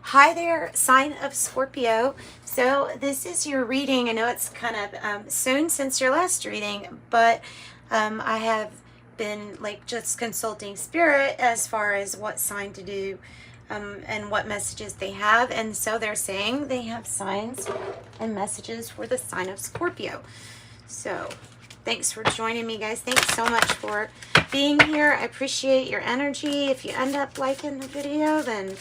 Hi there, sign of Scorpio. So this is your reading. I know it's kind of soon since your last reading, but I have been like just consulting spirit as far as what sign to do and what messages they have. And so they're saying they have signs and messages for the sign of Scorpio. So thanks for joining me, guys. Thanks so much for being here. I appreciate your energy. If you end up liking the video, then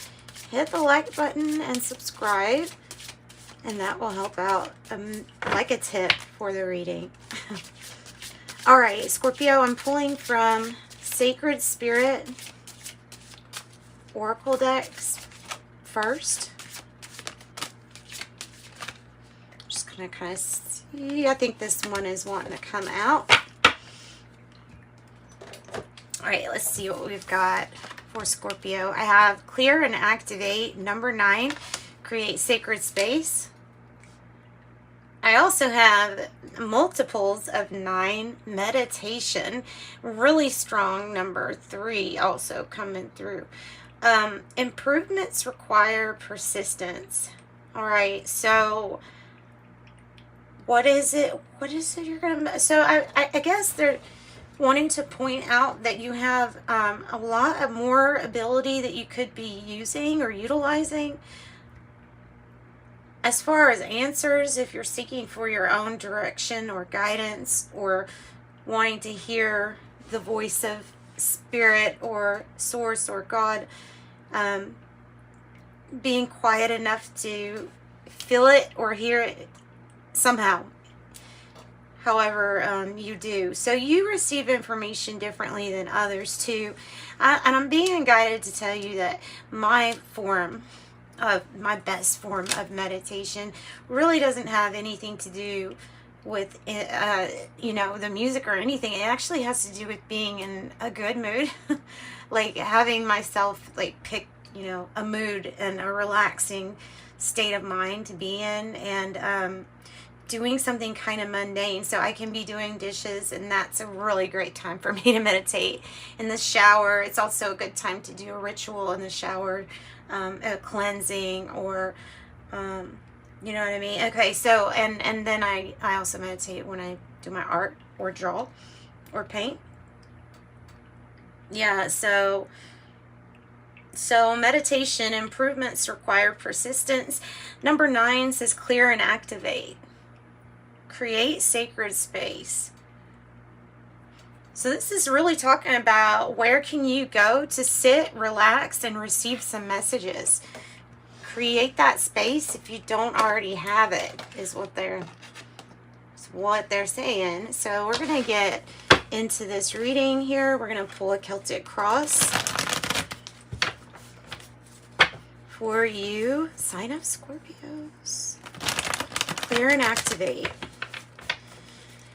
hit the like button and subscribe, and that will help out like a tip for the reading. All right, Scorpio, I'm pulling from Sacred Spirit Oracle decks first. Just gonna kind of see. I think this one is wanting to come out. All right, let's see what we've got for Scorpio. I have clear and activate, number 9, create sacred space. I also have multiples of 9, meditation, really strong, number 3 also coming through. Improvements require persistence. All right, so what is it you're gonna, so I guess they're wanting to point out that you have a lot of more ability that you could be using or utilizing as far as answers, if you're seeking for your own direction or guidance, or wanting to hear the voice of spirit or source or God, being quiet enough to feel it or hear it somehow. However you do. So you receive information differently than others too. And I'm being guided to tell you that my best form of meditation really doesn't have anything to do with the music or anything. It actually has to do with being in a good mood. Like having myself like pick a mood and a relaxing state of mind to be in, and doing something kind of mundane. So I can be doing dishes, and that's a really great time for me to meditate. In the shower, it's also a good time to do a ritual in the shower, a cleansing, or you know what I mean? Okay, so and then I also meditate when I do my art or draw or paint. Yeah, so meditation improvements require persistence. Number 9 says clear and activate. Create sacred space. So this is really talking about where can you go to sit, relax, and receive some messages. Create that space if you don't already have it, is what they're saying. So we're going to get into this reading here. We're going to pull a Celtic cross for you, sign of Scorpios. Clear and activate.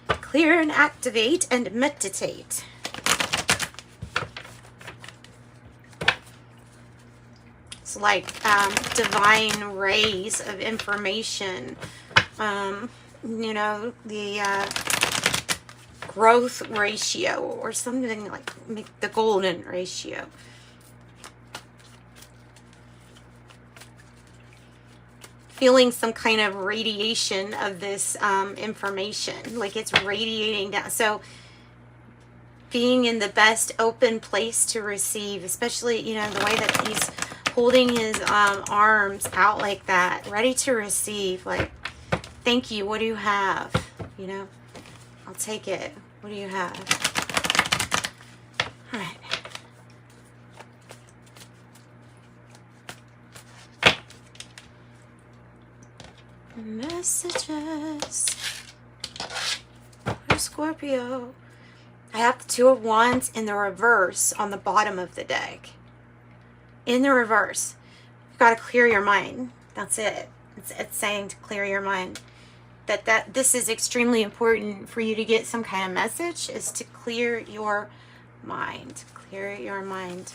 Clear and activate and meditate. It's like divine rays of information. The growth ratio, or something like the golden ratio. Feeling some kind of radiation of this information, like it's radiating down. So being in the best open place to receive, especially the way that he's holding his arms out like that, ready to receive. Like, thank you, what do you have? I'll take it. What do you have? All right. Messages for Scorpio. I have the 2 of Wands in the reverse on the bottom of the deck. In the reverse. You've got to clear your mind. That's it. It's saying to clear your mind. That this is extremely important for you to get some kind of message, is to clear your mind. Clear your mind.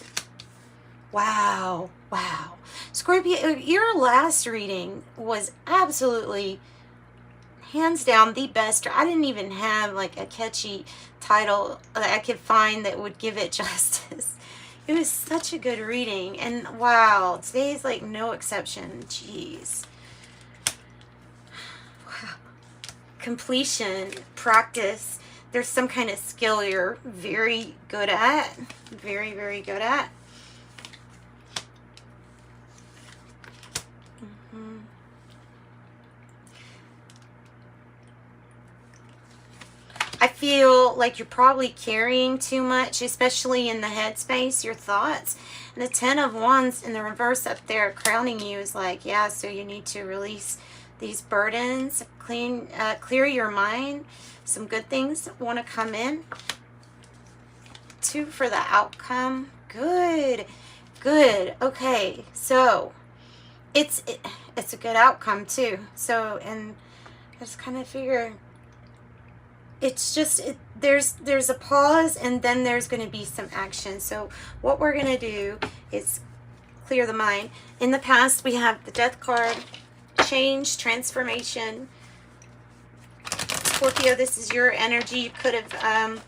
Wow. Scorpio, your last reading was absolutely, hands down, the best. I didn't even have like a catchy title that I could find that would give it justice. It was such a good reading. And wow, today's like no exception. Jeez. Wow. Completion, practice. There's some kind of skill you're very good at. Very, very good at. I feel like you're probably carrying too much, especially in the headspace, your thoughts. And the 10 of Wands in the reverse up there crowning you is like, yeah, so you need to release these burdens, clear your mind. Some good things want to come in. 2 for the outcome. Good. Good. Okay. So it's a good outcome too. So, and I just kind of figure it's just, there's a pause and then there's going to be some action. So what we're going to do is clear the mind. In the past, we have the Death card, change, transformation. Scorpio, this is your energy. You could have,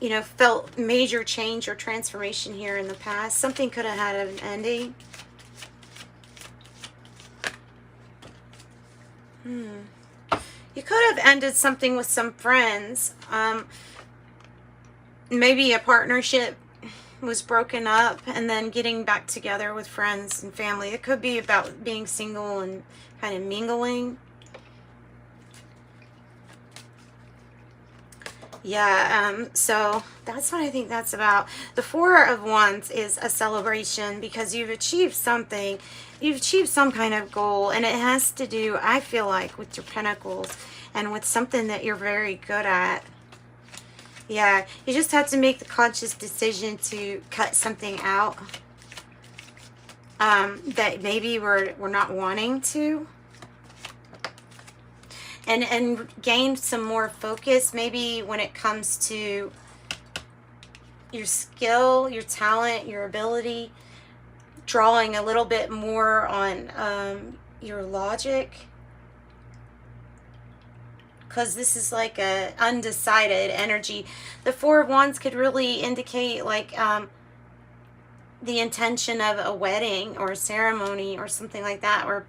you know, felt major change or transformation here in the past. Something could have had an ending. You could have ended something with some friends. Maybe a partnership was broken up and then getting back together with friends and family. It could be about being single and kind of mingling. Yeah, so that's what I think that's about. The 4 of Wands is a celebration because you've achieved something. You've achieved some kind of goal, and it has to do, I feel like, with your pentacles and with something that you're very good at. Yeah, you just have to make the conscious decision to cut something out that maybe we're not wanting to. And gain some more focus, maybe when it comes to your skill, your talent, your ability, drawing a little bit more on your logic. Because this is like a undecided energy. The 4 of Wands could really indicate like the intention of a wedding or a ceremony or something like that, or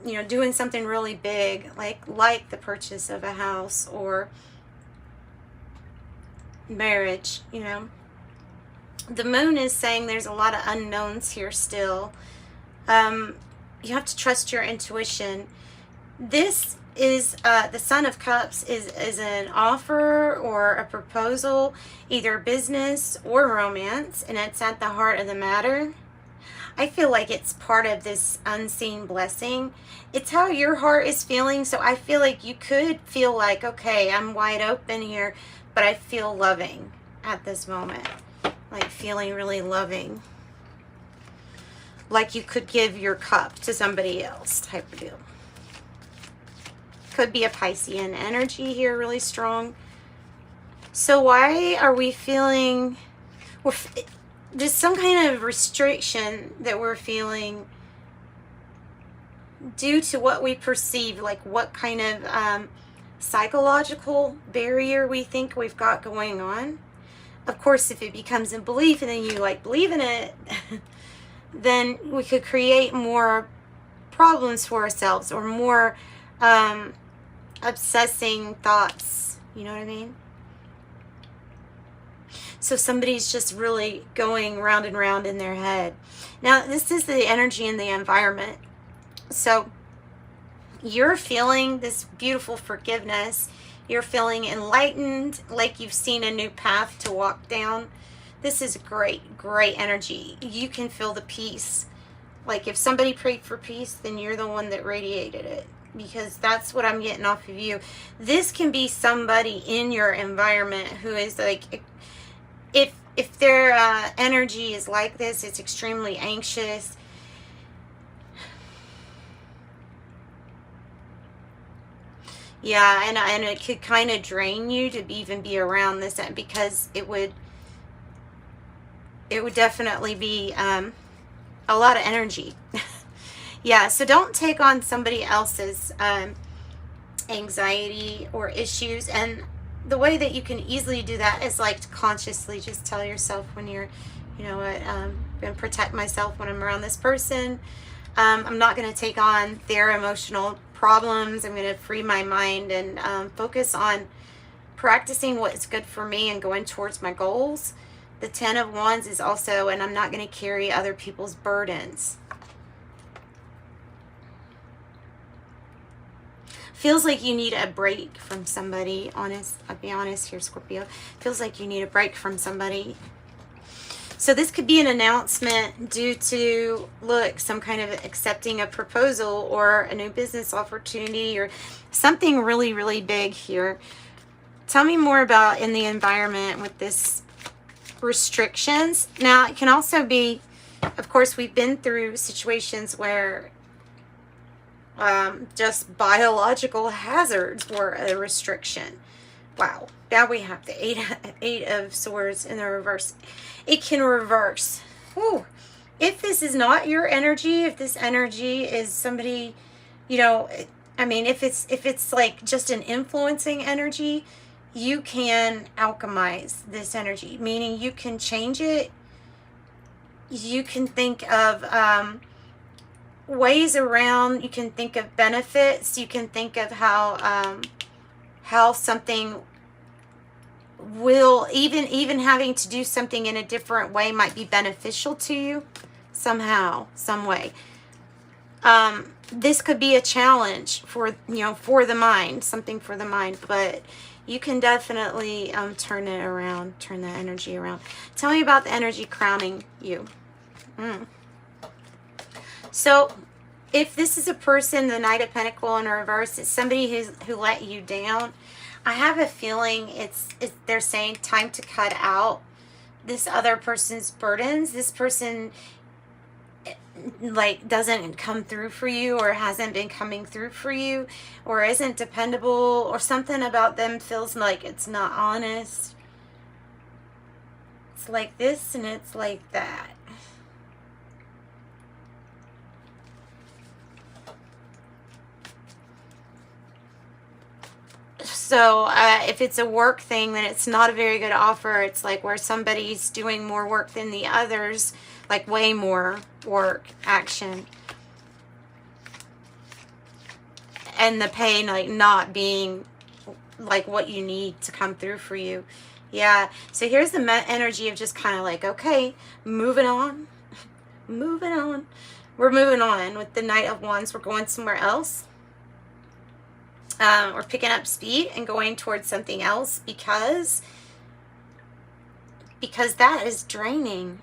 you know, doing something really big, like the purchase of a house or marriage, you know. The moon is saying there's a lot of unknowns here still. You have to trust your intuition. This is the Son of Cups is an offer or a proposal, either business or romance, and it's at the heart of the matter. I feel like it's part of this unseen blessing. It's how your heart is feeling. So I feel like you could feel like, okay, I'm wide open here, but I feel loving at this moment. Like feeling really loving. Like you could give your cup to somebody else type of deal. Could be a Piscean energy here, really strong. So why are we feeling... There's some kind of restriction that we're feeling due to what we perceive, like what kind of psychological barrier we think we've got going on. Of course, if it becomes a belief and then you like believe in it, then we could create more problems for ourselves or more obsessing thoughts. You know what I mean? So somebody's just really going round and round in their head. Now, this is the energy in the environment. So you're feeling this beautiful forgiveness. You're feeling enlightened, like you've seen a new path to walk down. This is great, great energy. You can feel the peace. Like if somebody prayed for peace, then you're the one that radiated it. Because that's what I'm getting off of you. This can be somebody in your environment who is like... If their energy is like this, it's extremely anxious. Yeah, and it could kind of drain you to even be around this, because it would definitely be a lot of energy. Yeah, so don't take on somebody else's anxiety or issues. And the way that you can easily do that is like to consciously just tell yourself when you're You know what? I'm going to protect myself when I'm around this person. I'm not going to take on their emotional problems. I'm going to free my mind and focus on practicing what's good for me and going towards my goals. The 10 of Wands is also, and I'm not going to carry other people's burdens. Feels like you need a break from somebody. I'll be honest here, Scorpio. Feels like you need a break from somebody. So this could be an announcement due to, look, some kind of accepting a proposal or a new business opportunity or something really, really big here. Tell me more about in the environment with this restrictions. Now, it can also be, of course, we've been through situations where just biological hazards were a restriction. Wow. Now we have the eight of Swords in the reverse. It can reverse. Whew. If this is not your energy, if this energy is somebody, you know, I mean, if it's like just an influencing energy, you can alchemize this energy, meaning you can change it. You can think of ways around. You can think of benefits. You can think of how something will, even having to do something in a different way might be beneficial to you somehow, some way. This could be a challenge for, for the mind, something for the mind, but you can definitely turn it around, turn the energy around. Tell me about the energy crowning you. So if this is a person, the Knight of Pentacles in reverse, it's somebody who let you down. I have a feeling they're saying time to cut out this other person's burdens. This person like doesn't come through for you, or hasn't been coming through for you, or isn't dependable, or something about them feels like it's not honest. It's like this and it's like that. So if it's a work thing, then it's not a very good offer. It's like where somebody's doing more work than the others, like way more work, action. And the pay like not being like what you need to come through for you. Yeah. So here's the energy of just kind of like, okay, moving on. Moving on. We're moving on with the Knight of Wands. We're going somewhere else. We're picking up speed and going towards something else because that is draining.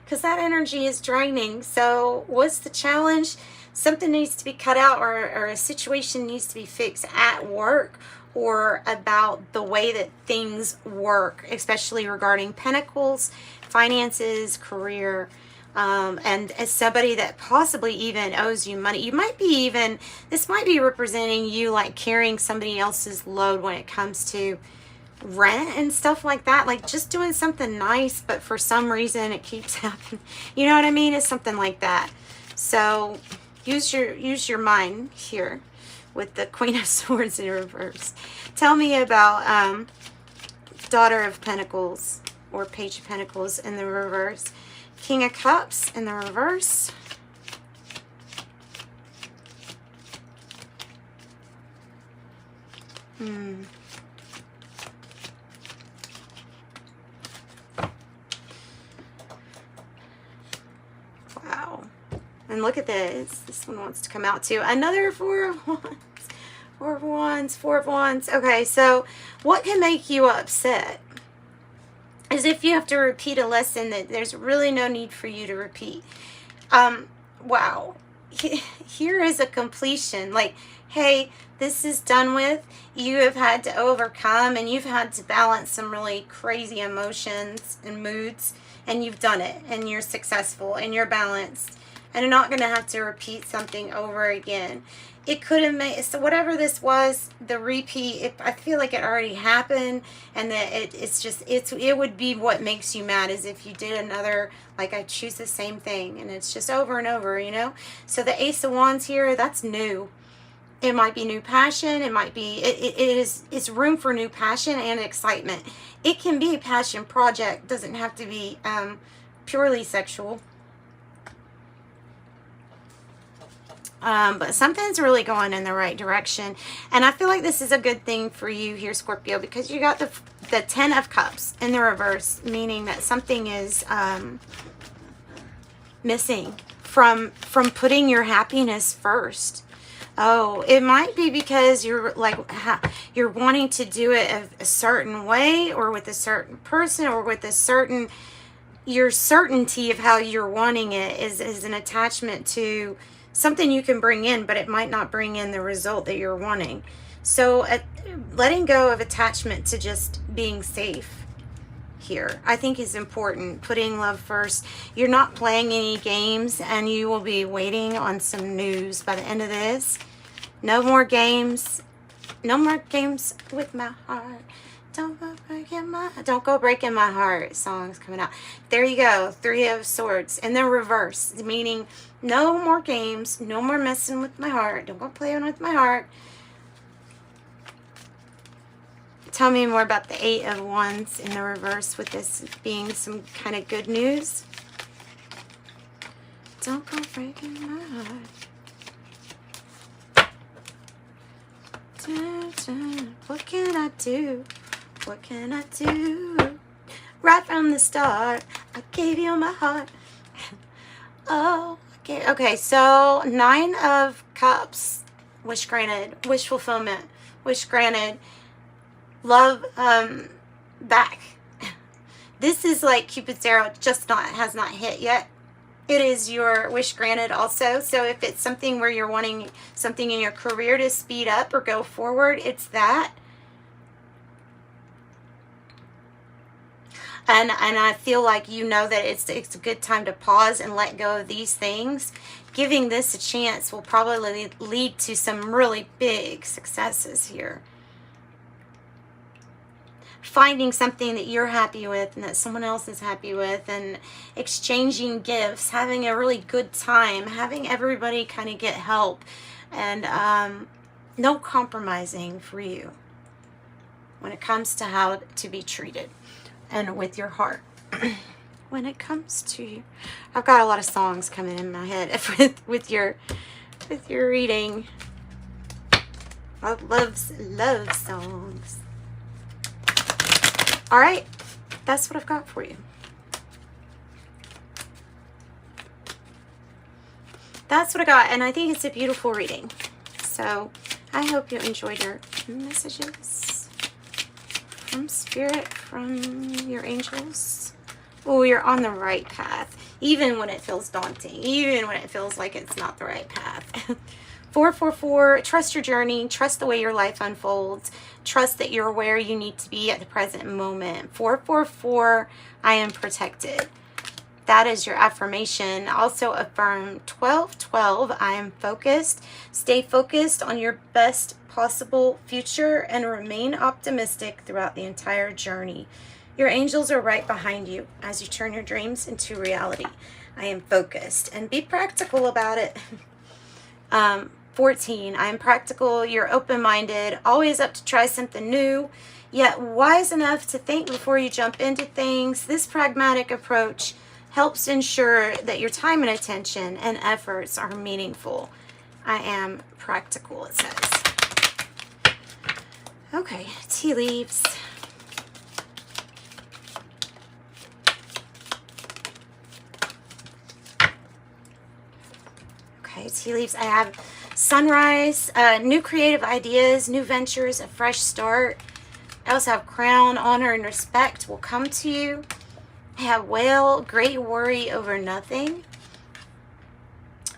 Because that energy is draining. So what's the challenge? Something needs to be cut out, or a situation needs to be fixed at work, or about the way that things work, especially regarding Pentacles, finances, career. And as somebody that possibly even owes you money, this might be representing you like carrying somebody else's load when it comes to rent and stuff like that, like just doing something nice, but for some reason it keeps happening. You know what I mean? It's something like that. So use your mind here with the Queen of Swords in reverse. Tell me about Daughter of Pentacles or Page of Pentacles in the reverse. King of Cups in the reverse. Wow. And look at this. This one wants to come out too. Another Four of Wands. Four of Wands. Four of Wands. Okay, so what can make you upset? As if you have to repeat a lesson that there's really no need for you to repeat. Wow. Here is a completion. Like, hey, this is done with. You have had to overcome, and you've had to balance some really crazy emotions and moods, and you've done it, and you're successful, and you're balanced, and you're not going to have to repeat something over again. It could have made, so whatever this was, the repeat, I feel like it already happened, and that it would be what makes you mad, is if you did another, like I choose the same thing, and it's just over and over, So the Ace of Wands here, that's new. It might be new passion. It might be, it's room for new passion and excitement. It can be a passion project. Doesn't have to be purely sexual. But something's really going in the right direction. And I feel like this is a good thing for you here, Scorpio, because you got the 10 of Cups in the reverse, meaning that something is missing from putting your happiness first. Oh, it might be because you're like, you're wanting to do it a certain way, or with a certain person, or with a certain, your certainty of how you're wanting it is an attachment to something you can bring in, but it might not bring in the result that you're wanting. So letting go of attachment to just being safe here, I think, is important. Putting love first. You're not playing any games, and you will be waiting on some news by the end of this. No more games. No more games with my heart. Don't go breaking my heart. Songs coming out. There you go. 3 of Swords in the reverse, meaning no more games. No more messing with my heart. Don't go playing with my heart. Tell me more about the 8 of Wands in the reverse, with this being some kind of good news. Don't go breaking my heart. What can I do? What can I do? Right from the start, I gave you my heart. Oh, okay, so 9 of Cups. Wish granted. Wish fulfillment. Wish granted. Love back. This is like Cupid's arrow, just has not hit yet. It is your wish granted also. So if it's something where you're wanting something in your career to speed up or go forward, it's that. And I feel like you know that it's a good time to pause and let go of these things. Giving this a chance will probably lead to some really big successes here. Finding something that you're happy with and that someone else is happy with, and exchanging gifts, having a really good time, having everybody kind of get help, and no compromising for you when it comes to how to be treated and with your heart. When it comes to you, I've got a lot of songs coming in my head with your reading. I love songs. All right, that's what I've got for you. That's what I got, and I think it's a beautiful reading. So I hope you enjoyed your messages from Spirit, from your angels. Oh, you're on the right path, even when it feels daunting, even when it feels like it's not the right path. 444, trust your journey, trust the way your life unfolds, trust that you're where you need to be at the present moment. 444, I am protected. That is your affirmation. Also affirm 1212, I am focused. Stay focused on your best possible future and remain optimistic throughout the entire journey. Your angels are right behind you as you turn your dreams into reality. I am focused, and be practical about it. 14, I am practical, you're open-minded, always up to try something new, yet wise enough to think before you jump into things. This pragmatic approach helps ensure that your time and attention and efforts are meaningful. I am practical, it says. Okay, tea leaves. Okay, tea leaves. I have sunrise, new creative ideas, new ventures, a fresh start. I also have crown, honor, and respect will come to you. I have whale, great worry over nothing.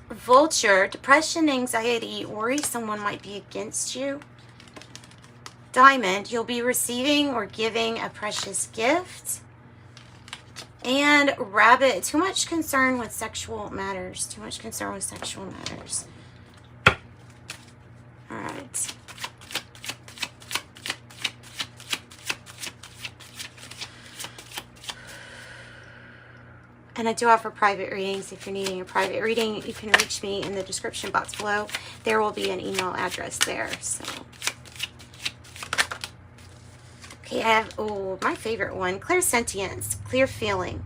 Vulture, depression, anxiety, worry someone might be against you. Diamond, you'll be receiving or giving a precious gift. And rabbit, too much concern with sexual matters. Too much concern with sexual matters. All right. And I do offer private readings. If you're needing a private reading, you can reach me in the description box below. There will be an email address there. So, okay, I have, oh, my favorite one, clairsentience, clear feeling.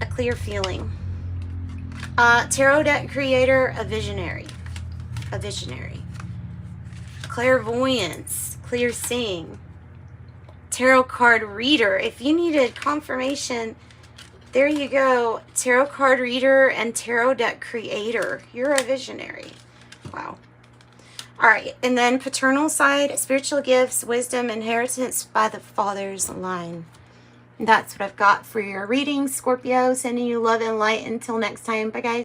A clear feeling. Tarot deck creator, a visionary. A visionary. Clairvoyance, clear seeing. Tarot card reader. If you needed confirmation, there you go. Tarot card reader and tarot deck creator. You're a visionary. Wow. All right. And then paternal side, spiritual gifts, wisdom, inheritance by the father's line. That's what I've got for your reading, Scorpio. Sending you love and light. Until next time. Bye, guys.